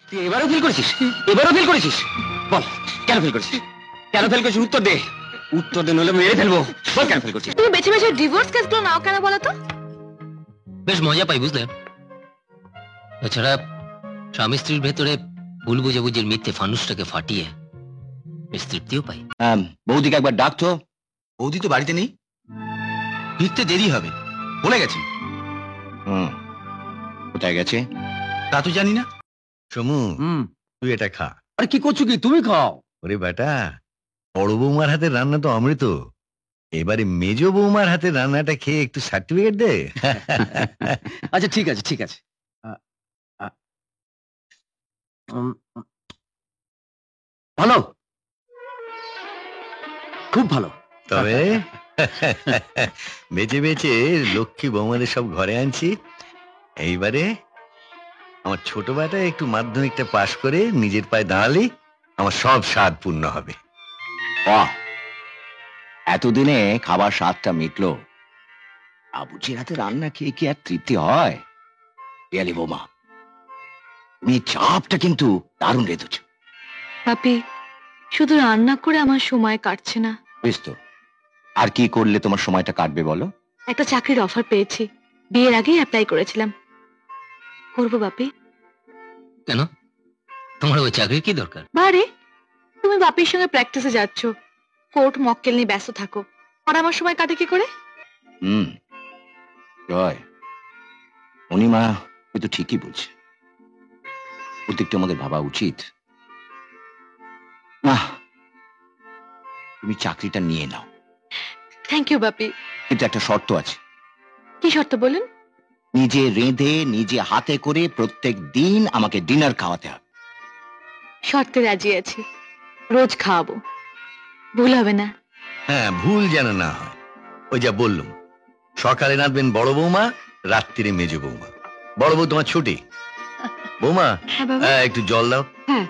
তুই এবারও ফেল করেছিস? এবারও ফেল করেছিস? বল কেন ফেল করেছিস? কেন ফেল করেছিস? উত্তর দে, উত্তর দে, নইলে মেরে ফেলবো। বল কেন ফেল করেছিস? তুমি বেছে বেছে ডিভোর্স কেসগুলো নাও কেন বলো তো? বেশ মজা পাই বুঝলে। এছাড়া স্বামী স্ত্রীর ভেতরে ভুল বুঝাবুঝির মিথ্যে ফানুসটাকে ফাটিয়ে বেশ তৃপ্তিও পাই। বৌদিকে একবার ডাক তো। বৌদি তো বাড়িতে নেই, ফিরতে দেরি হবে, বলে গেছে। কোথায় গেছে তা তো জানি না। সমু, তুই এটা খা। আরে কি করছো? কি তুমি খাও? ওরে বেটা, বড় বৌমার হাতের রান্না তো অমৃত। এবারে মেজ বৌমার হাতের রান্নাটা খেয়ে একটু সার্টিফিকেট দে। আচ্ছা ঠিক আছে, ঠিক আছে। ভালো, খুব ভালো। তবে বেঁচে বেঁচে লক্ষ্মী বৌমাদের সব ঘরে আনছি। এইবারে আমার ছোট বেটা একটু মাধ্যমিকটা পাশ করে নিজের পায়ে দাঁড়ালে আমার সব স্বাদ পূর্ণ হবে। বাহ, এতদিনে খাবার স্বাদটা মিটলো। আবুজির হাতে রান্না খেয়ে কি আর তৃপ্তি হয়? রিয়ালি বৌমা, তুমি চাপটা কিন্তু দারুণ রেঁধেছ। পাপি, শুধু রান্না করে আমার সময় কাটছে না। বেশ তো, আর কি করলে তোমার সময়টা কাটবে বলো? একটা চাকরির অফার পেয়েছি, বিয়ের আগেই অ্যাপ্লাই করেছিলাম। করবো বাপি। কেন, তোমার ওই চাকরির কি দরকার? বারে, তুমি বাপির সঙ্গে প্র্যাকটিসে যাচ্ছ, কোর্ট মক্কেল নিয়ে ব্যস্ত থাকো, আর আমার সময় কাটে কি করে? জয়, অনিমা কিন্তু ঠিকই বলছে, প্রত্যেকটা আমাদের ভাবা উচিত। না, তুমি চাকরিটা নিয়ে নাও। থ্যাংক ইউ বাপি, কিন্তু একটা শর্ত আছে। কি শর্ত বলুন? নিজে রেঁধে নিজে হাতে করে প্রত্যেক দিন আমাকে ডিনার খাওয়াতে হবে। শর্তে রাজি আছি, রোজ খাওয়াবো, ভুল হবে না? হ্যাঁ, ভুল যেন না হয়। ওই যা বললুম, সকালে নাচবেন বড় বৌমা, রাত্রিরে মেজ বৌমা। বড় বউ তোমার ছুটি। বৌমা, হ্যাঁ বাবা। একটু জল দাও। হ্যাঁ।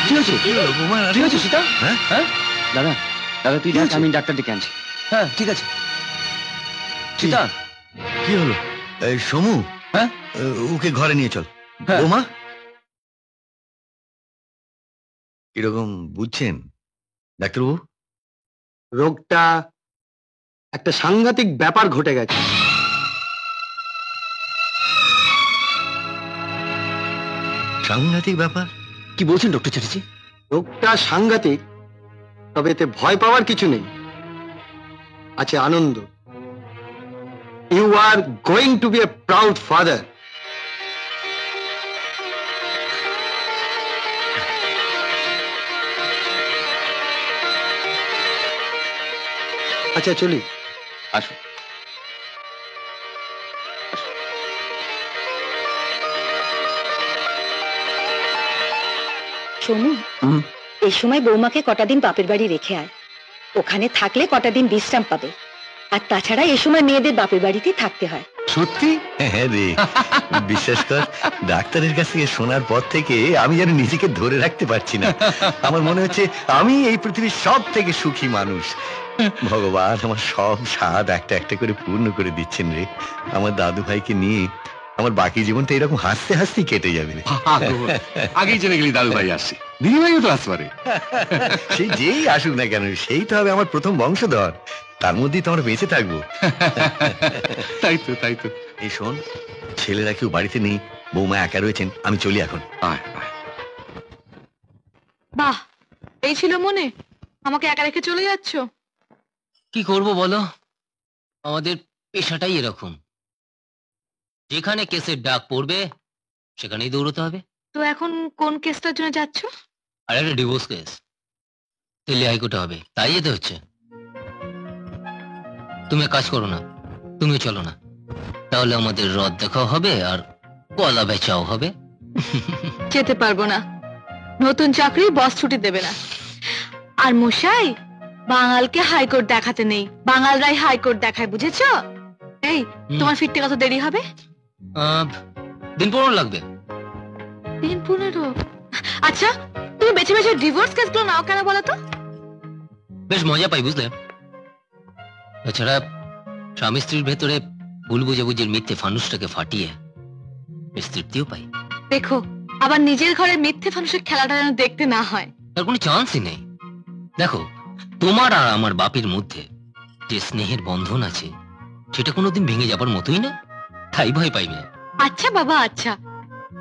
কি হয়েছে? কি হলো বৌমা? কি হয়েছে সীতা? হ্যাঁ? দাদা, দাদা তুই যাস, আমি ডাক্তার ডেকে আনছি। হ্যাঁ ঠিক আছে। সীতা, কি হলো? এই সমু, হ্যাঁ ওকে ঘরে নিয়ে চল। হ্যাঁ। বৌমা, কিরকম বুঝছেন ডাক্তারবাবু? রোগটা একটা সাংঘাতিক ব্যাপার ঘটে গেছে। সাংঘাতিক ব্যাপার? কি বলছেন ডক্টর চ্যাটার্জি? রোগটা সাংঘাতিক, তবে এতে ভয় পাওয়ার কিছু নেই, আছে আনন্দ। You are going to be a proud father. আচ্ছা চলি। আসুন। সোনু, এই সময় বৌমাকে কটা দিন বাপের বাড়ি রেখে আয়, ওখানে থাকলে কটা দিন বিশ্রাম পাবে। আর তাছাড়া এই সময় মেয়েদের বাপের বাড়িতেই থাকতে হয়। সত্যি? হ্যাঁ রে, বিশ্বাস কর, ডাক্তারের কাছ থেকে শোনার পর থেকে আমি যেন নিজেকে ধরে রাখতে পারছি না। আমার মনে হচ্ছে আমি এই পৃথিবীর সব থেকে সুখী মানুষ। ভগবান আমার সব স্বাদ একটা একটা করে পূর্ণ করে দিচ্ছেন রে। আমার দাদু ভাইকে নিয়ে আমার বাকি জীবনটা এরকম হাসতে হাসতে কেটে যাবে রে। আগেই জেনে গেলি দাদু ভাই আসছে, দিদি ভাইও তো আসতে পারে। সেই যেই আসুক না কেন, সেই তো হবে আমার প্রথম বংশধর, তার মধ্যেই তো আমরা বেঁচে থাকবো। তাই তো, তাই তো। এই শোন, ছেলেরা কেউ বাড়িতে নেই, বৌমা একা রয়েছেন, আমি চলি এখন। বাহ, এই ছিল মনে, আমাকে একা রেখে চলে যাচ্ছ? কি করব বলো, আমাদের পেশাটাই এরকম, যেখানে কেসের ডাক পড়বে সেখানেই দৌড়তে হবে। তো এখন কোন কেসটার জন্য যাচ্ছ? আর একটা ডিভোর্স কেস, দিল্লি হাইকোর্টে হবে, তাই যেতে হচ্ছে। তুমি কাজ করো না, তুমি চলো না, তাহলে আমাদের রদ দেখাও হবে আর কলা বেচাও হবে। যেতে পারবো না, নতুন চাকরি বস ছুটি দেবে না। আর মশাই, বাঙালকে হাইকোর্ট দেখাতে নেই, বাঙালরাই হাইকোর্ট দেখায়, বুঝেছ? এই, তোমার ফিরতে কত দেরি হবে? দিন 15 লাগবে। দিন 15? আচ্ছা, তুমি বেছে বেছে ডিভোর্স কেসগুলো নাও কেন বলো তো? বেশ মজা পাই বুঝলে। এছাড়া স্বামী স্ত্রীর ভেতরে ভুল বুঝাবুঝির মিথ্যে ফানুসটাকে ফাটিয়ে বেশ তৃপ্তিও পাই। দেখো আবার নিজের ঘরে মিথ্যে ফানুষের খেলাটা যেন দেখতে না হয়। তার কোনো চান্সই নেই। দেখো, তোমার আর আমার বাপের মধ্যে যে স্নেহের বন্ধন আছে সেটা কোনোদিন ভেঙে যাবার মতোই না, তাই ভয় পাই না। আচ্ছা বাবা আচ্ছা,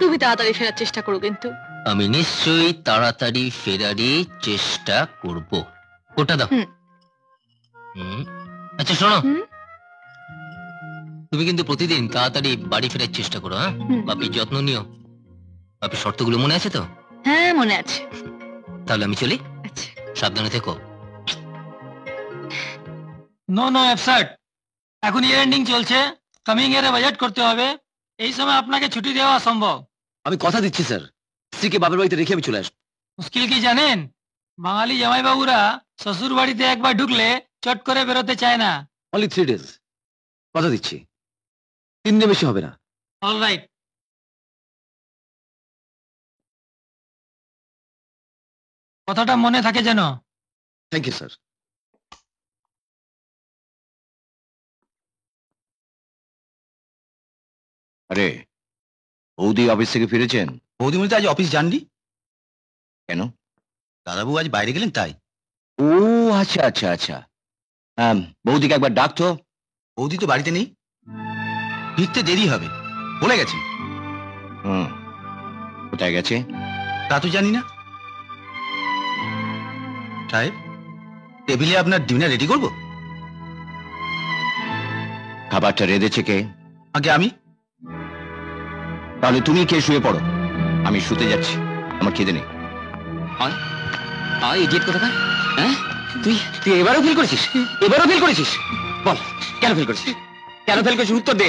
তুমি তাড়াতাড়ি ফেরার চেষ্টা করো কিন্তু। আমি নিশ্চয়ই তাড়াতাড়ি ফেরারই চেষ্টা করব। ওটা দাও। আচ্ছা শোনো, তুমি কিন্তু প্রতিদিন তাড়াতাড়ি বাড়ি ফেরার চেষ্টা করো। হ্যাঁ, বাপির যত্ন নিও। বাপির শর্তগুলো মনে আছে তো? হ্যাঁ মনে আছে। তাহলে আমি চলি। আচ্ছা সাবধানে থেকো। নো নো অ্যাবসার্ড, এখন ইয়ার এন্ডিং চলছে, কামিং ইয়ারে বাজেট করতে হবে, এই সময় আপনাকে ছুটি দেওয়া অসম্ভব। আমি কথা দিচ্ছি স্যার, স্ত্রীকে বাপের বাড়িতে রেখে আমি চলে আসবো। মুশকিল কি জানেন, বাঙালি জামাইবাবুরা শ্বশুর বাড়িতে একবার ঢুকলে চট করে বেরোতে চায় না। অনলি 3 days, কথা দিচ্ছি, 3 দিন বেশি হবে না। অলরাইট। কথাটা মনে থাকে যেন। Thank you sir. আরে বৌদি অফিস থেকে ফিরেছেন? বৌদিমণি তো আজ অফিস যাননি। কেন? দাদাবু আজ বাইরে গেলেন তাই। ও আচ্ছা আচ্ছা আচ্ছা, বৌদিকে একবার ডাকতো। বৌদি তো বাড়িতে নেই, ফিরতে দেরি হবে, বলে গেছেন। কোথায় গেছে তা তো জানি না। সাহেব, টেবিলে আপনার ডিনার রেডি করব। খাবারটা রেঁধেছে কে? আগে আমি। তাহলে তুমি খেয়ে শুয়ে পড়ো, আমি শুতে যাচ্ছি, আমার খিদে নেই। ইডিয়েট কোথাকার। হ্যাঁ, তুই তুই এবারও ফেল করেছিস? এবারও ফেল করেছিস? বল কেন ফেল করেছিস? কেন ফেল করেছিস? উত্তর দে,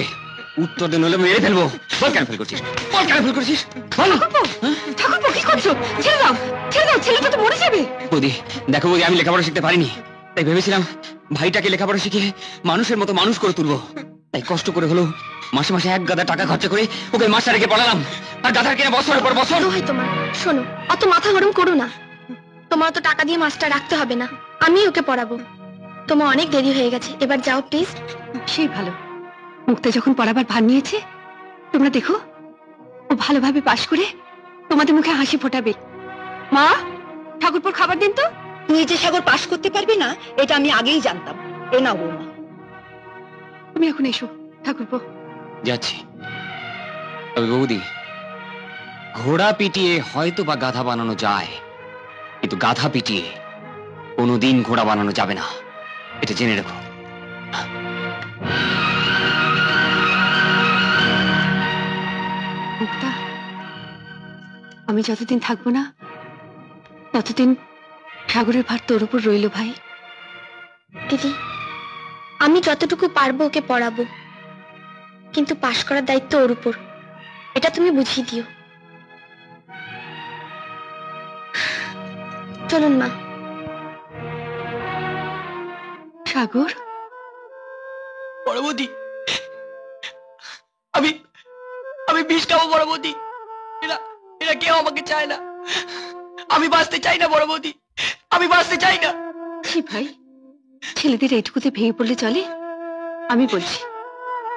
উত্তর দে, নইলে মেরে ফেলবো। বল কেন ফেল করেছিস? বল কেন ফেল করেছিস? বল। ঠাকুরপো কি করছো? ছেড়ে দাও ছেড়ে দাও, ছেলেটা তো মরে যাবে। বৌদি দেখো বৌদি, আমি লেখাপড়া শিখতে পারিনি, তাই ভেবেছিলাম ভাইটাকে লেখাপড়া শিখিয়ে মানুষের মতো মানুষ করে তুলবো। তাই কষ্ট করে হলো মাসে মাসে 1 গাদা টাকা খরচা করে ওকে মাস্টার রেখে পড়ালাম, আর গাধার কিনা বছরের পর বছর। হয় তোমার, শোনো, অত মাথা গরম করো না। তোমার তো টাকা দিয়ে মাস্টার রাখতে হবে না, আমি ওকে পড়াবো। তোমার অনেক দেরি হয়ে গেছে, এবার যাও প্লিজ। সেই ভালো, মুক্তা যখন পড়াবার ভার নিয়েছে, তোমরা দেখো ও ভালোভাবে পাশ করে তোমাদের মুখে হাসি ফোটাবে। মা, ঠাকুরপুর খাবার দিন তো। তুই যে সাগর পাশ করতে পারবি না এটা আমি আগেই জানতাম। এ নাও বৌমা, তুমি এখন এসো। ঠাকুরপো যাচ্ছি। তবে বৌদি, ঘোড়া পিটিয়ে হয়তো বা গাধা বানানো যায়, কিন্তু গাধা পিটিয়ে কোনোদিন ঘোড়া বানানো যাবে না, এটা জেনে রেখো। মুক্তা, আমি যতদিন থাকবো না ততদিন সাগরের ভার তোর উপর রইল ভাই। দিদি, আমি যতটুকু পারবো ওকে পড়াবো, কিন্তু পাশ করার দায়িত্ব ওর উপর, এটা তুমি বুঝিয়ে দিও। চলুন মা। সাগর, পরবর্তী আমি আমি বিষ খাবো পরবর্তী। এরা এরা কেউ আমাকে চায় না, আমি বাঁচতে চাই না পরবর্তী, আমি বাঁচতে চাই না। ছি ভাই, ছেলেদের এইটুকুতে ভেঙে পড়লে চলে? আমি বলছি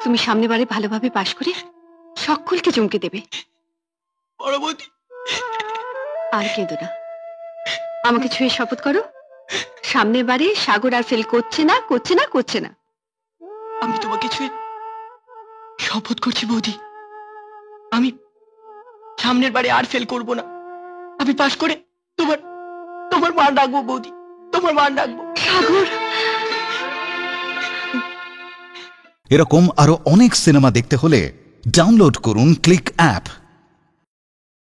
তুমি সামনে বারে ভালোভাবে পাশ করে সকলকে চমকে দেবে। পরবর্তী আর কেঁদো না, আমাকে ছুঁয়ে শপথ করো সামনের বারে সাগর আর ফেল করছে না করছে না করছে না। আমি তোমাকে ছুঁয়ে শপথ করছি বৌদি, আমি সামনের বারে আর ফেল করব না, আমি পাশ করে তোমার তোমার মান রাখবো বৌদি, তোমার মান রাখবো। সাগর, এরকম আরো অনেক সিনেমা দেখতে হলে ডাউনলোড করুন ক্লিক অ্যাপ।